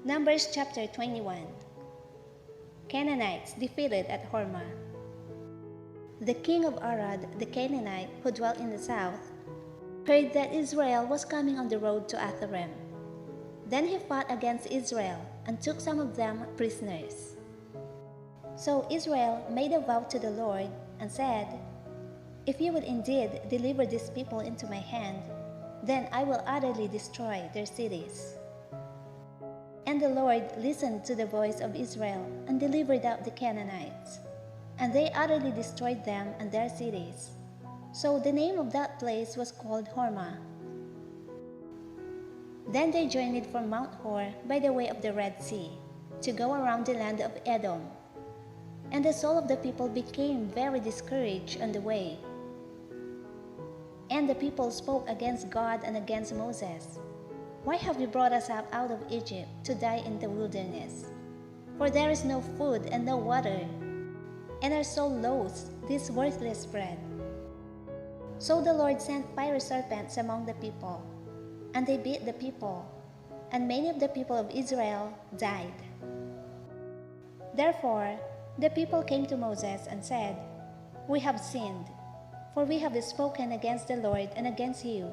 Numbers chapter 21. Canaanites defeated at Hormah. The king of Arad, the Canaanite, who dwelt in the south, heard that Israel was coming on the road to Atharim. Then he fought against Israel and took some of them prisoners. So Israel made a vow to the Lord and said, "If you would indeed deliver these people into my hand, then I will utterly destroy their cities." And the Lord listened to the voice of Israel and delivered out the Canaanites, and they utterly destroyed them and their cities. So the name of that place was called Hormah. Then they journeyed from Mount Hor by the way of the Red Sea, to go around the land of Edom. And the soul of the people became very discouraged on the way. And the people spoke against God and against Moses. "Why have you brought us up out of Egypt to die in the wilderness? For there is no food and no water, and our soul loathes this worthless bread." So the Lord sent fire serpents among the people, and they bit the people, and many of the people of Israel died. Therefore the people came to Moses and said, "We have sinned, for we have spoken against the Lord and against you.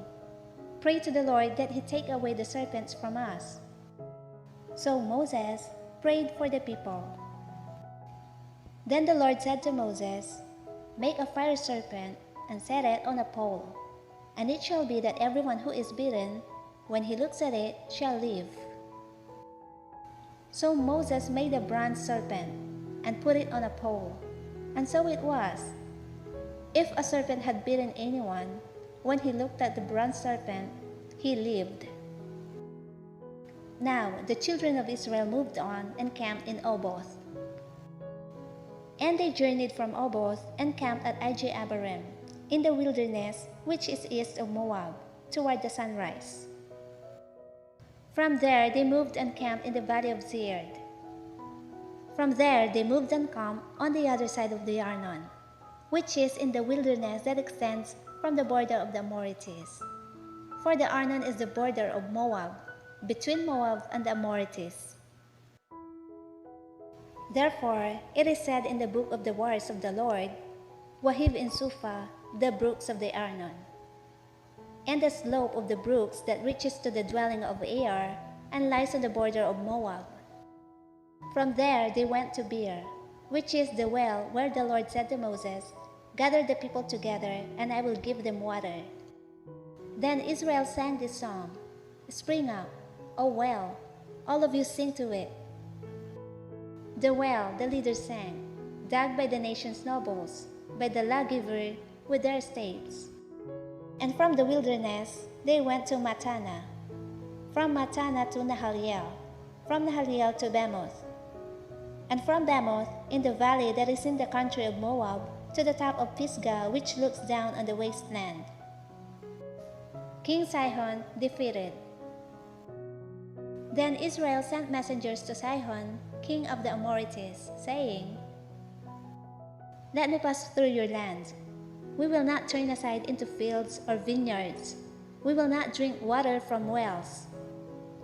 Pray to the Lord that he take away the serpents from us." So Moses prayed for the people. Then the Lord said to Moses, "Make a fire serpent and set it on a pole, and it shall be that everyone who is bitten, when he looks at it, shall live." So Moses made a bronze serpent and put it on a pole, and so it was. If a serpent had bitten anyone, when he looked at the bronze serpent, he lived. Now the children of Israel moved on and camped in Oboth. And they journeyed from Oboth and camped at Ije Abarim, in the wilderness which is east of Moab, toward the sunrise. From there they moved and camped in the Valley of Zered. From there they moved and camped on the other side of the Arnon, which is in the wilderness that extends from the border of the Amorites. For the Arnon is the border of Moab, between Moab and the Amorites. Therefore it is said in the book of the wars of the Lord, "Waheb in Suphah, the brooks of the Arnon." And the slope of the brooks that reaches to the dwelling of Ar and lies on the border of Moab. From there they went to Beer, which is the well where the Lord said to Moses, "Gather the people together, and I will give them water." Then Israel sang this song, "Spring up, O well, all of you sing to it." The well, the leaders sang, dug by the nation's nobles, by the lawgiver with their staves. And from the wilderness they went to Mattanah, from Mattanah to Nahaliel, from Nahaliel to Bamoth, and from Bamoth in the valley that is in the country of Moab to the top of Pisgah, which looks down on the wasteland. King Sihon defeated. Then Israel sent messengers to Sihon, king of the Amorites, saying, "Let me pass through your land. We will not turn aside into fields or vineyards. We will not drink water from wells.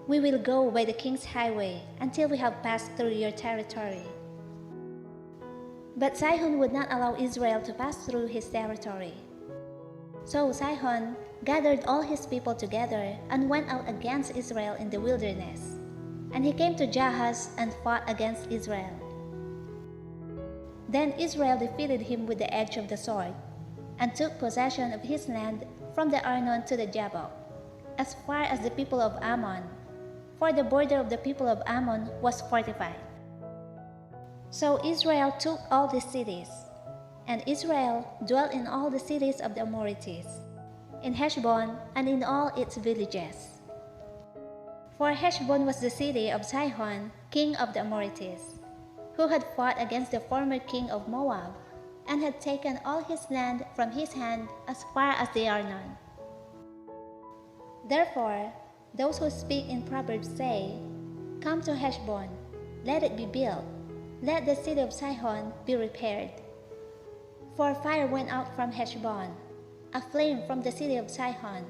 We will go by the king's highway until we have passed through your territory." But Sihon would not allow Israel to pass through his territory. So Sihon gathered all his people together and went out against Israel in the wilderness. And he came to Jahaz and fought against Israel. Then Israel defeated him with the edge of the sword, and took possession of his land from the Arnon to the Jabbok, as far as the people of Ammon, for the border of the people of Ammon was fortified. So Israel took all these cities, and Israel dwelt in all the cities of the Amorites, in Heshbon and in all its villages. For Heshbon was the city of Sihon, king of the Amorites, who had fought against the former king of Moab, and had taken all his land from his hand as far as the Arnon. Therefore those who speak in Proverbs say, "Come to Heshbon, let it be built, let the city of Sihon be repaired." For fire went out from Heshbon, a flame from the city of Sihon.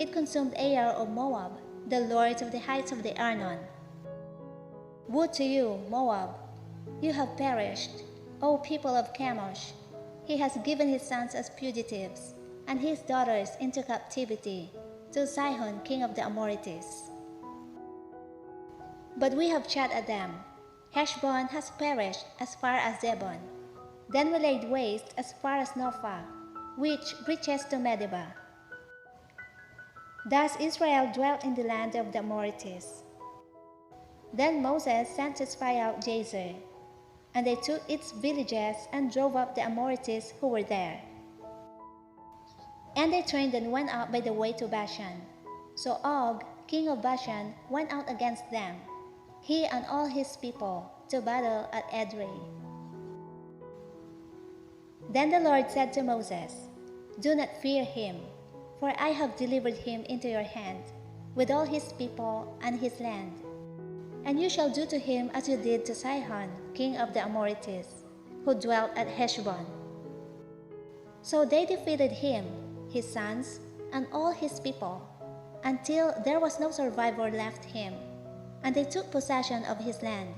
It consumed Ar of Moab, the lords of the heights of the Arnon. Woe to you, Moab! You have perished, O people of Chemosh! He has given his sons as fugitives, and his daughters into captivity, to Sihon, king of the Amorites. But we have shot at them. Heshbon has perished as far as Zebon. Then we laid waste as far as Nophah, which reaches to Medeba. Thus Israel dwelt in the land of the Amorites. Then Moses sent to spy out Jazer, and they took its villages and drove up the Amorites who were there. And they turned and went out by the way to Bashan. So Og, king of Bashan, went out against them, he and all his people, to battle at Edrei. Then the Lord said to Moses, Do not fear him, for I have delivered him into your hand, with all his people and his land. And you shall do to him as you did to Sihon, king of the Amorites, who dwelt at Heshbon. So they defeated him, his sons, and all his people, until there was no survivor left him, and they took possession of his land.